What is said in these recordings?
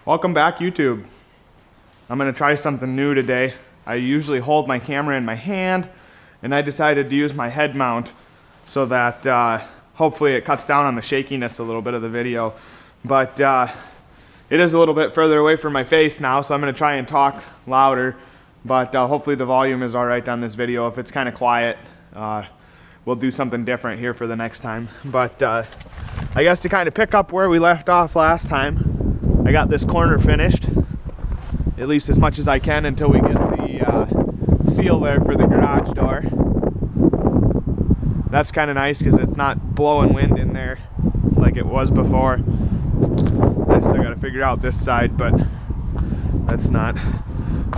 Welcome back, YouTube. I'm gonna try something new today. I usually hold my camera in my hand, and I decided to use my head mount so that hopefully it cuts down on the shakiness a little bit of the video. But it is a little bit further away from my face now, so I'm gonna try and talk louder. But hopefully the volume is all right on this video. If it's kind of quiet, we'll do something different here for the next time. But I guess to kind of pick up where we left off last time, I got this corner finished, at least as much as I can until we get the seal there for the garage door. That's kind of nice because it's not blowing wind in there like it was before. I still got to figure out this side, but that's not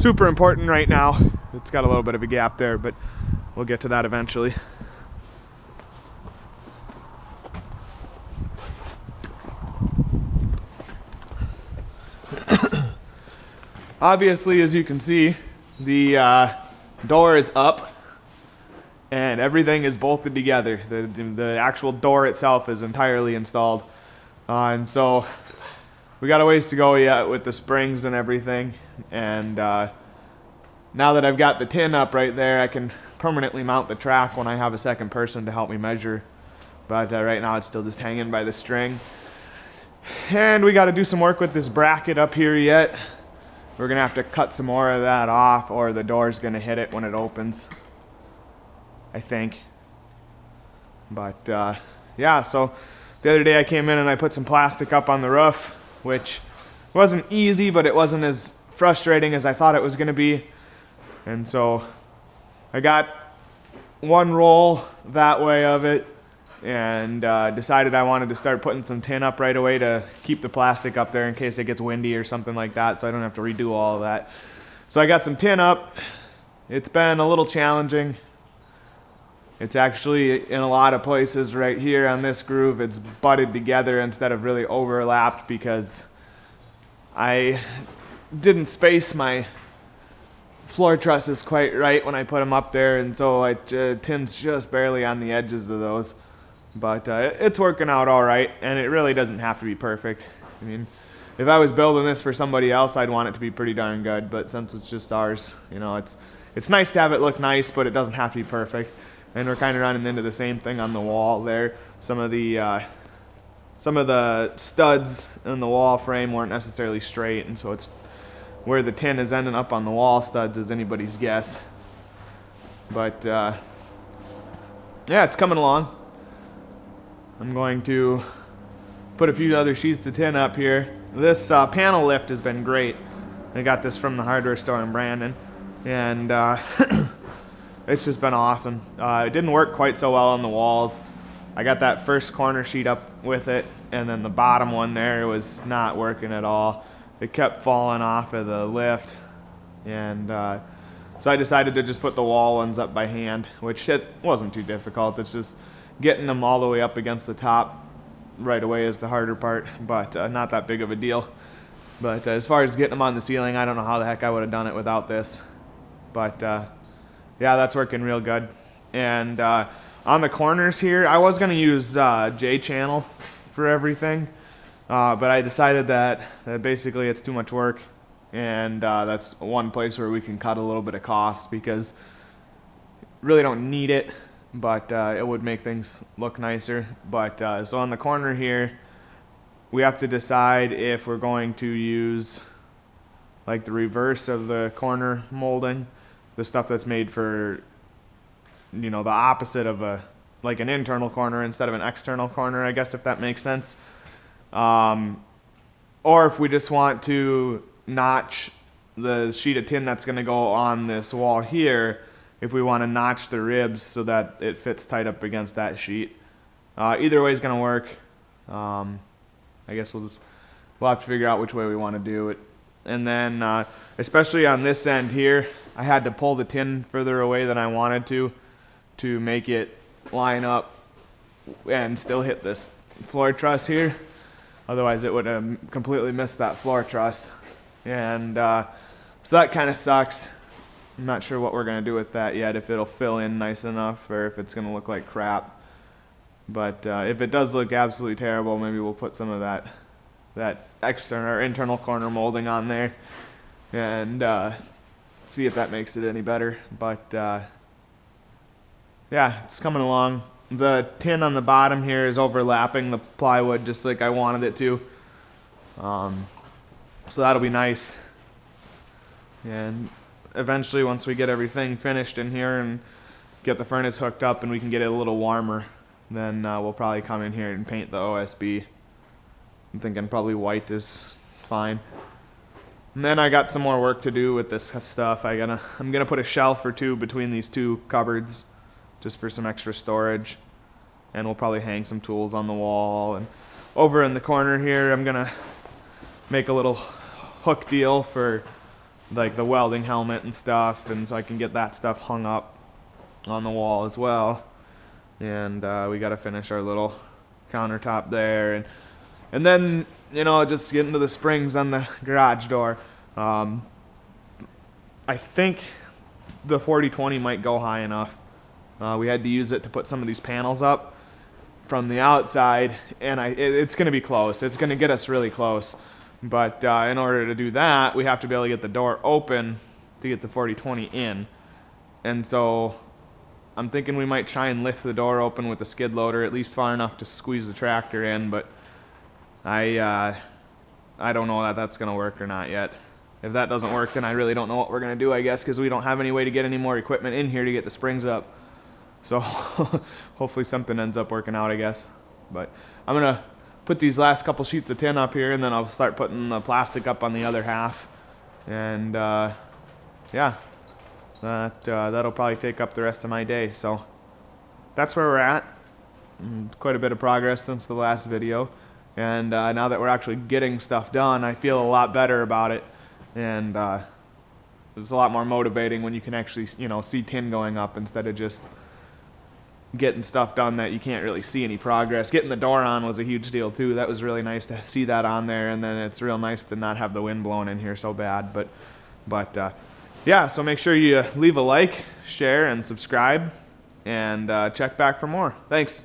super important right now. It's got a little bit of a gap there, but we'll get to that eventually. Obviously, as you can see, the door is up and everything is bolted together. The actual door itself is entirely installed. And so we got a ways to go yet with the springs and everything. And now that I've got the tin up right there, I can permanently mount the track when I have a second person to help me measure. But right now it's still just hanging by the string. And we got to do some work with this bracket up here yet. We're gonna have to cut some more of that off, or the door's gonna hit it when it opens, I think. But yeah, so the other day I came in and I put some plastic up on the roof, which wasn't easy, but it wasn't as frustrating as I thought it was gonna be. And so I got one roll that way of it, and decided I wanted to start putting some tin up right away to keep the plastic up there in case it gets windy or something like that, so I don't have to redo all of that. So I got some tin up. It's been a little challenging. It's actually in a lot of places right here on this groove, it's butted together instead of really overlapped because I didn't space my floor trusses quite right when I put them up there, and so tin's just barely on the edges of those. But it's working out all right, and it really doesn't have to be perfect. I mean, if I was building this for somebody else, I'd want it to be pretty darn good, but since it's just ours, you know, it's nice to have it look nice, but it doesn't have to be perfect. And we're kind of running into the same thing on the wall there. Some of the studs in the wall frame weren't necessarily straight, and so it's where the tin is ending up on the wall studs is anybody's guess. But yeah, it's coming along. I'm going to put a few other sheets of tin up here. This panel lift has been great. I got this from the hardware store in Brandon, and it's just been awesome. It didn't work quite so well on the walls. I got that first corner sheet up with it, and then the bottom one there was not working at all. It kept falling off of the lift, and so I decided to just put the wall ones up by hand, which it wasn't too difficult. It's just getting them all the way up against the top right away is the harder part, but not that big of a deal. But as far as getting them on the ceiling, I don't know how the heck I would have done it without this. But yeah, that's working real good. And on the corners here, I was going to use J-channel for everything, but I decided that basically it's too much work, and that's one place where we can cut a little bit of cost because really don't need it. But it would make things look nicer. But so on the corner here, we have to decide if we're going to use like the reverse of the corner molding, the stuff that's made for, you know, the opposite of like an internal corner instead of an external corner, I guess, if that makes sense. Or if we just want to notch the sheet of tin that's going to go on this wall here, if we want to notch the ribs so that it fits tight up against that sheet. Either way is going to work. I guess we'll have to figure out which way we want to do it. And then, especially on this end here, I had to pull the tin further away than I wanted to make it line up and still hit this floor truss here. Otherwise it would have completely missed that floor truss. And so that kind of sucks. I'm not sure what we're going to do with that yet, if it'll fill in nice enough or if it's going to look like crap. But if it does look absolutely terrible, maybe we'll put some of that that external or internal corner molding on there, and see if that makes it any better. But yeah, it's coming along. The tin on the bottom here is overlapping the plywood just like I wanted it to. So that'll be nice. And eventually, once we get everything finished in here and get the furnace hooked up and we can get it a little warmer, then we'll probably come in here and paint the OSB. I'm thinking probably white is fine. And then I got some more work to do with this stuff. I'm gonna put a shelf or two between these two cupboards just for some extra storage. And we'll probably hang some tools on the wall. And over in the corner here, I'm gonna make a little hook deal for like the welding helmet and stuff, and so I can get that stuff hung up on the wall as well. And we got to finish our little countertop there, and then, you know, just get into the springs on the garage door. I think the 40/20 might go high enough. We had to use it to put some of these panels up from the outside, and it's going to be close. It's going to get us really close. But in order to do that, we have to be able to get the door open to get the 40/20 in. And so I'm thinking we might try and lift the door open with the skid loader, at least far enough to squeeze the tractor in. But I don't know that that's going to work or not yet. If that doesn't work, then I really don't know what we're going to do, I guess, because we don't have any way to get any more equipment in here to get the springs up. So hopefully something ends up working out, I guess. But I'm going to put these last couple sheets of tin up here, and then I'll start putting the plastic up on the other half. And yeah, that'll probably take up the rest of my day. So that's where we're at. Quite a bit of progress since the last video. And now that we're actually getting stuff done, I feel a lot better about it. And it's a lot more motivating when you can actually, you know, see tin going up instead of just getting stuff done that you can't really see any progress. Getting the door on was a huge deal too. That was really nice to see that on there, and then it's real nice to not have the wind blowing in here so bad. But yeah, so make sure you leave a like, share, and subscribe, and check back for more. Thanks.